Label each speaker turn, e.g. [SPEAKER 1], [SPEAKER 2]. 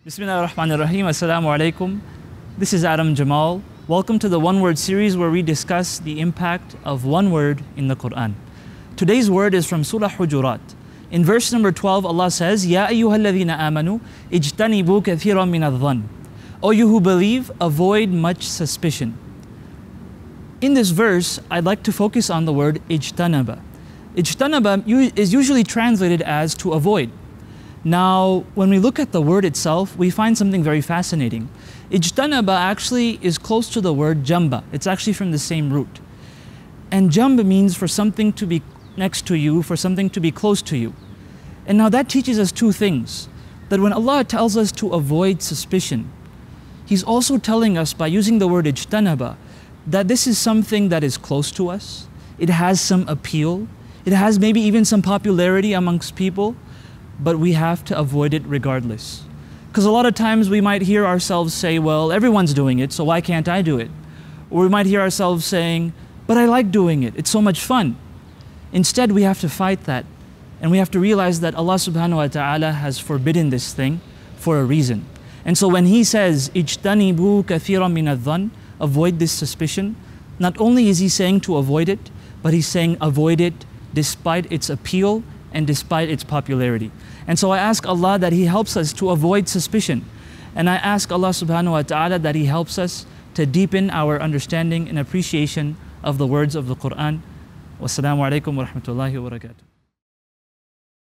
[SPEAKER 1] Bismillah ar-Rahman ar-Rahim. Assalamu alaikum. This is Adam Jamal. Welcome to the One Word series where we discuss the impact of one word in the Quran. Today's word is from Surah Al-Hujuraat. In verse number 12, Allah says, Ya ayyuhalladhina amanu, ijtanibu kathiran min adh-dhann. O you who believe, avoid much suspicion. In this verse, I'd like to focus on the word ijtanaba. Ijtanaba is usually translated as to avoid. Now, when we look at the word itself, we find something very fascinating. Ijtanaba actually is close to the word jamb. It's actually from the same root. And jamb means for something to be next to you, for something to be close to you. And now that teaches us two things. That when Allah tells us to avoid suspicion, He's also telling us by using the word ijtanaba that this is something that is close to us. It has some appeal. It has maybe even some popularity amongst people. But we have to avoid it regardless. Because a lot of times we might hear ourselves say, well, everyone's doing it, so why can't I do it? Or we might hear ourselves saying, but I like doing it, it's so much fun. Instead, we have to fight that. And we have to realize that Allah subhanahu wa ta'ala has forbidden this thing for a reason. And so when He says, Ijtanibu kathiran min adh-dhann, avoid this suspicion, not only is He saying to avoid it, but He's saying avoid it despite its appeal and despite its popularity. And so I ask Allah that He helps us to avoid suspicion. And I ask Allah subhanahu wa ta'ala that He helps us to deepen our understanding and appreciation of the words of the Quran. Wassalamu alaikum wa rahmatullahi wa barakatuh.